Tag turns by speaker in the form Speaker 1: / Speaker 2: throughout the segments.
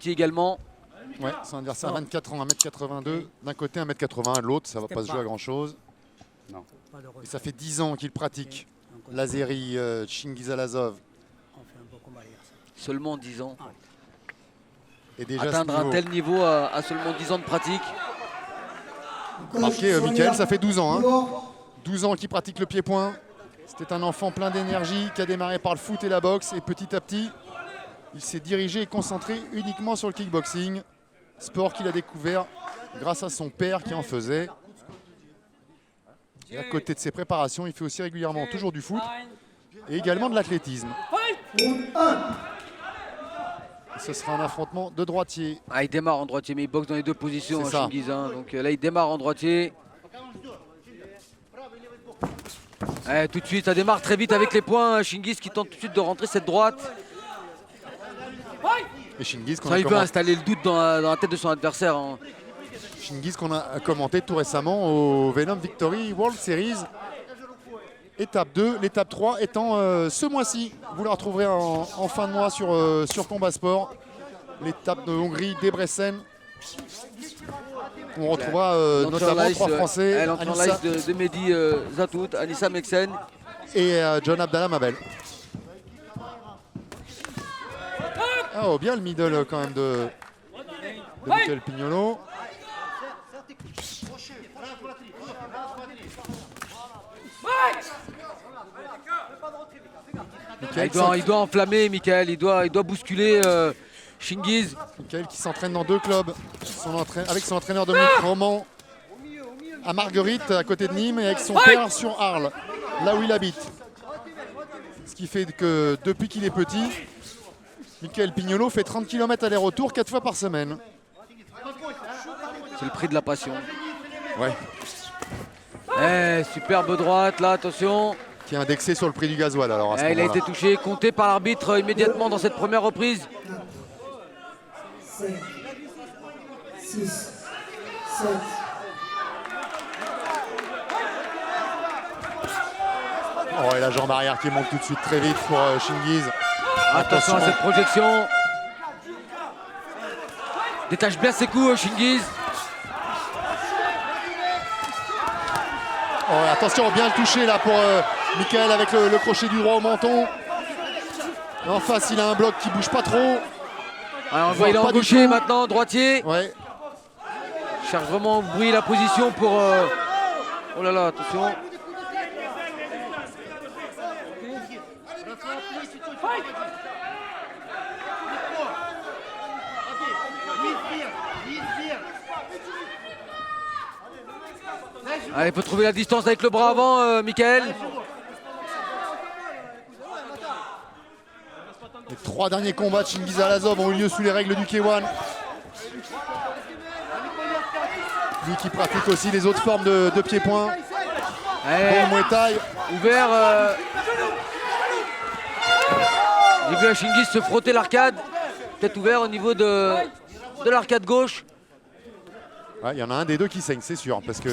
Speaker 1: petit également.
Speaker 2: Ouais, son adversaire à 24 ans, 1m82. D'un côté, 1m80 de l'autre, ça va pas se jouer à grand chose.
Speaker 3: Non.
Speaker 2: Et ça fait 10 ans qu'il pratique l'Azeri Chingizalazov.
Speaker 1: Seulement 10 ans.
Speaker 2: Et déjà
Speaker 1: Atteindre un tel niveau à seulement 10 ans de pratique.
Speaker 2: Marqué, Mickaël, ça fait 12 ans. Hein. 12 ans qu'il pratique le pied-point. C'était un enfant plein d'énergie qui a démarré par le foot et la boxe. Et petit à petit, il s'est dirigé et concentré uniquement sur le kickboxing. Sport qu'il a découvert grâce à son père qui en faisait. Et à côté de ses préparations, il fait aussi régulièrement toujours du foot et également de l'athlétisme. Ce sera un affrontement de droitier.
Speaker 1: Ah, il démarre en droitier, mais il boxe dans les deux positions, Chingiz. Hein. Donc là, il démarre en droitier. Tout de suite, ça démarre très vite avec les points. Chingiz qui tente tout de suite de rentrer cette droite.
Speaker 2: Et Chingiz
Speaker 1: Ça, il veut installer le doute dans la tête de son adversaire. Hein.
Speaker 2: Chingiz qu'on a commenté tout récemment au Venom Victory World Series. Étape 2, l'étape 3 étant ce mois-ci. Vous la retrouverez en fin de mois sur Combat Sport. L'étape de Hongrie, Debrecen. On retrouvera notamment 3 Français.
Speaker 1: L'entrée en lice de Mehdi Zatout, Anissa Meksen.
Speaker 2: Et John Abdallah Mabel. Oh, bien le middle quand même de Mickaël Pignolo.
Speaker 1: Il doit enflammer Mickaël, il doit bousculer Chingiz.
Speaker 2: Mickaël qui s'entraîne dans 2 clubs, avec son entraîneur Dominique Roman à Marguerite, à côté de Nîmes, et avec son père sur Arles, là où il habite. Ce qui fait que depuis qu'il est petit, Mickaël Pignolo fait 30 km aller-retour 4 fois par semaine.
Speaker 1: C'est le prix de la passion.
Speaker 2: Ouais.
Speaker 1: Superbe droite, là, attention.
Speaker 2: Qui est indexé sur le prix du gasoil alors à ce
Speaker 1: il a été touché, compté par l'arbitre immédiatement dans cette première reprise.
Speaker 4: 5, 6, 7.
Speaker 2: Oh, et la jambe arrière qui monte tout de suite très vite pour Chingiz.
Speaker 1: Attention à cette projection. Détache bien ses coups, Chingiz.
Speaker 2: Oh, attention, bien le toucher là pour Mickaël avec le crochet du droit au menton. Et en face, il a un bloc qui bouge pas trop.
Speaker 1: On le voit, il est engauché maintenant, droitier.
Speaker 2: Ouais.
Speaker 1: Il cherche vraiment à ouvrir la position pour... Oh là là, attention. Allez, il faut trouver la distance avec le bras avant, Mickaël.
Speaker 2: Les 3 derniers combats de Chingizalazov ont eu lieu sous les règles du K1. Lui qui pratique aussi les autres formes de pied-point. Bon Muay Thai.
Speaker 1: Ouvert. J'ai vu Chingiz se frotter l'arcade. Peut-être ouvert au niveau de l'arcade gauche.
Speaker 2: Il y en a un des deux qui saigne, c'est sûr. Parce que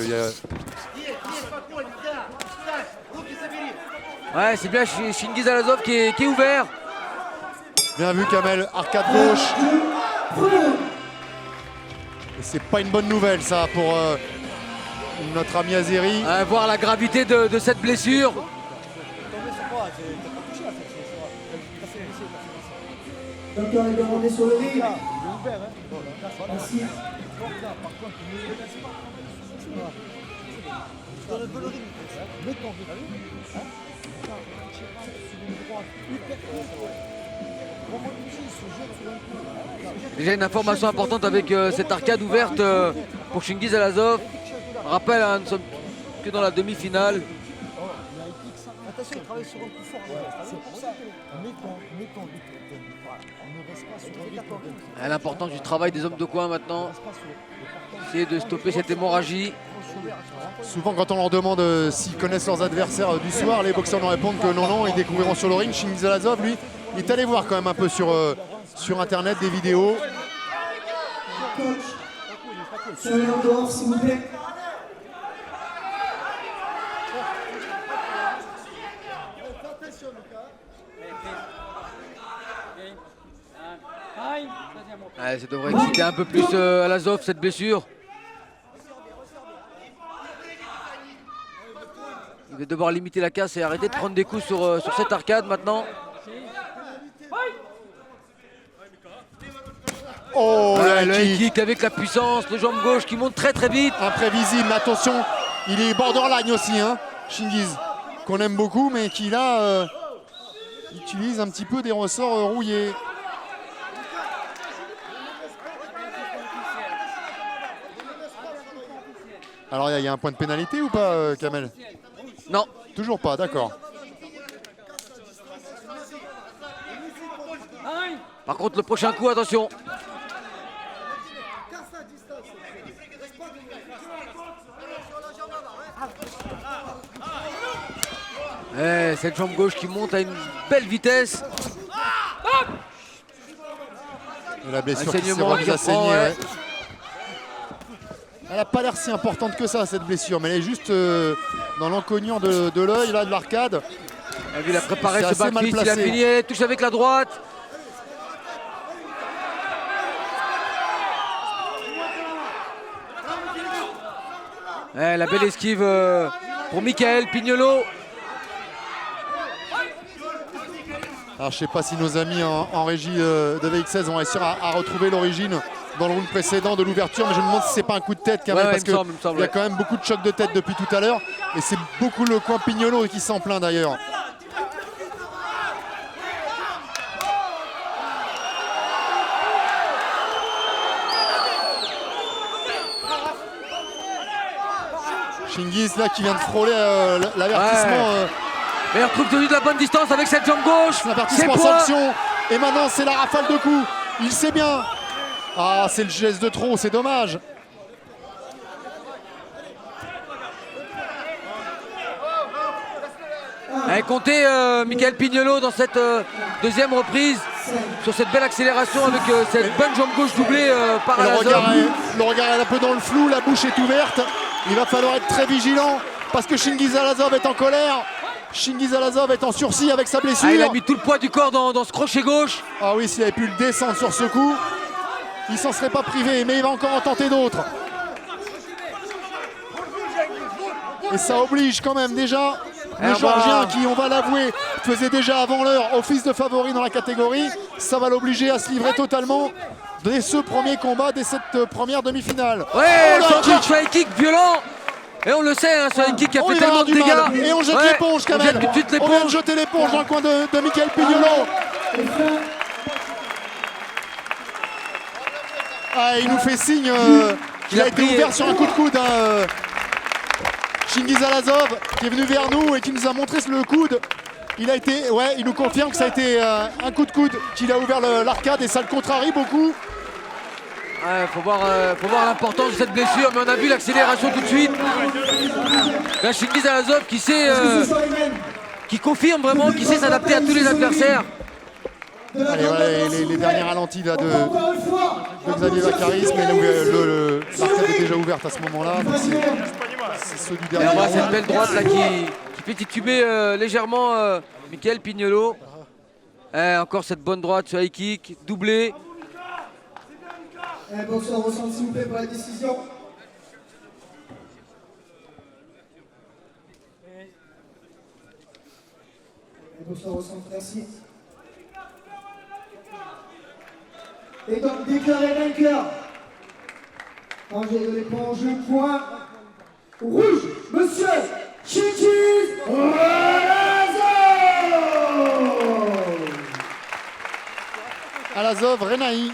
Speaker 1: Ouais, c'est bien Chingizalazov qui est ouvert.
Speaker 2: Bien vu Kamel, arcade gauche. Et c'est pas une bonne nouvelle ça pour notre ami Azeri.
Speaker 1: Voir la gravité de cette blessure.
Speaker 4: Docteur est demandé sur le ring. Merci.
Speaker 1: Déjà une information importante avec cette arcade ouverte pour Chingizalazov. Rappel, nous sommes que dans la demi-finale.
Speaker 5: Attention, il travaille sur un coup fort. C'est pour ça. Mettons.
Speaker 1: L'importance du travail des hommes de coin maintenant. Essayer de stopper cette hémorragie.
Speaker 2: Souvent quand on leur demande s'ils connaissent leurs adversaires du soir, les boxeurs nous répondent que non, ils découvriront sur le ring. Chingizalazov, lui, il est allé voir quand même un peu sur internet des vidéos.
Speaker 4: Coach, soyez en dehors s'il vous plaît.
Speaker 5: Time.
Speaker 1: Ouais, ça devrait exciter un peu plus Alazov, cette blessure. Il va devoir limiter la casse et arrêter de prendre des coups sur cette arcade maintenant.
Speaker 2: Oh,
Speaker 1: Ouais,
Speaker 2: le
Speaker 1: le
Speaker 2: high
Speaker 1: high
Speaker 2: kick.
Speaker 1: kick avec la puissance, le jambe gauche qui monte très très vite.
Speaker 2: Imprévisible, mais attention, il est borderline aussi, hein, Chingiz, qu'on aime beaucoup, mais qui là utilise un petit peu des ressorts rouillés. Alors il y a un point de pénalité ou pas, Kamel?
Speaker 1: Non,
Speaker 2: Toujours pas, d'accord.
Speaker 1: par contre le prochain coup, attention. Eh, cette jambe gauche qui monte à une belle vitesse.
Speaker 2: Et la blessure
Speaker 1: Un
Speaker 2: qui s'est
Speaker 1: saignement
Speaker 2: remise
Speaker 1: qui
Speaker 2: à
Speaker 1: reprend,
Speaker 2: saigner.
Speaker 1: ouais.
Speaker 2: Ouais. Elle n'a pas l'air si importante que ça, cette blessure, mais elle est juste dans l'encoignure de l'œil, là, de l'arcade.
Speaker 1: Il a préparé
Speaker 2: C'est
Speaker 1: ce
Speaker 2: assez mal
Speaker 1: backfist, il a
Speaker 2: placé.
Speaker 1: fini, elle touche avec la droite. La belle esquive pour Michael Pignolo.
Speaker 2: Alors je sais pas si nos amis en régie de VX16 vont réussir à retrouver l'origine dans le round précédent de l'ouverture, mais je me demande si c'est pas un coup de tête quand même,
Speaker 1: Ouais,
Speaker 2: parce
Speaker 1: il me semble,
Speaker 2: qu'il y a quand même beaucoup de chocs de tête depuis tout à l'heure, et c'est beaucoup le coin Pignolo qui s'en plaint d'ailleurs. Chingiz là qui vient de frôler l'avertissement.
Speaker 1: Mais il retrouve tenu de la bonne distance avec cette jambe gauche. C'est
Speaker 2: L'avertissement
Speaker 1: quoi?
Speaker 2: sanction. Et maintenant c'est la rafale de coups. Il sait bien. Ah, c'est le geste de trop, c'est dommage.
Speaker 1: Comptez Michael Pignolo dans cette deuxième reprise sur cette belle accélération avec cette bonne jambe gauche doublée par
Speaker 2: Et
Speaker 1: Alazov.
Speaker 2: le regard est un peu dans le flou, la bouche est ouverte. Il va falloir être très vigilant parce que Chingiz Alazov est en colère. Chingiz Alazov est en sursis avec sa blessure.
Speaker 1: Il a mis tout le poids du corps dans ce crochet gauche.
Speaker 2: Ah oui, s'il avait pu le descendre sur ce coup, il s'en serait pas privé, mais il va encore en tenter d'autres. Et ça oblige quand même déjà le Georgien qui, on va l'avouer, faisait déjà avant l'heure office de favori dans la catégorie. Ça va l'obliger à se livrer totalement dès ce premier combat, dès cette première demi-finale.
Speaker 1: Ouais,
Speaker 2: Oh,
Speaker 1: c'est
Speaker 2: le
Speaker 1: encore
Speaker 2: kick.
Speaker 1: sur un kick violent. Et on le sait, hein, sur un kick qui a
Speaker 2: Oh,
Speaker 1: fait
Speaker 2: il va
Speaker 1: tellement
Speaker 2: avoir
Speaker 1: de
Speaker 2: du mal.
Speaker 1: dégâts.
Speaker 2: Et on jette
Speaker 1: Ouais,
Speaker 2: l'éponge quand
Speaker 1: on
Speaker 2: même.
Speaker 1: jette tout de suite
Speaker 2: On vient de
Speaker 1: l'éponge.
Speaker 2: jeter l'éponge dans le coin de Michael Pignolo. Ah, il nous fait signe qu'il
Speaker 1: Il
Speaker 2: a
Speaker 1: a
Speaker 2: été
Speaker 1: pris,
Speaker 2: ouvert sur un coup de coude. Chingiz Alazov qui est venu vers nous et qui nous a montré le coude. Il a été, ouais, il nous confirme que ça a été un coup de coude qu'il a ouvert l'arcade et ça le contrarie beaucoup.
Speaker 1: Ouais, faut voir l'importance de cette blessure, mais on a vu l'accélération tout de suite. Là, Chingiz Alazov qui sait, qui confirme vraiment, qui sait s'adapter à tous les adversaires.
Speaker 2: Allez, ouais, les derniers ralentis là, de Xavier Vacaris, mais l'arcade est déjà ouverte à ce moment-là. donc C'est ceux du
Speaker 1: Et
Speaker 2: dernier
Speaker 1: on voit
Speaker 2: round.
Speaker 1: cette belle droite là qui fait tituber légèrement Michael Pignolo. Encore cette bonne droite sur high kick, doublée.
Speaker 4: Un boxeur au centre, s'il vous plaît, pour la décision. Un boxeur au centre, merci. Et donc, déclaré vainqueur. Angers de l'éponge, point rouge, monsieur Chingiz Alazov.
Speaker 2: Alazov, Renaï.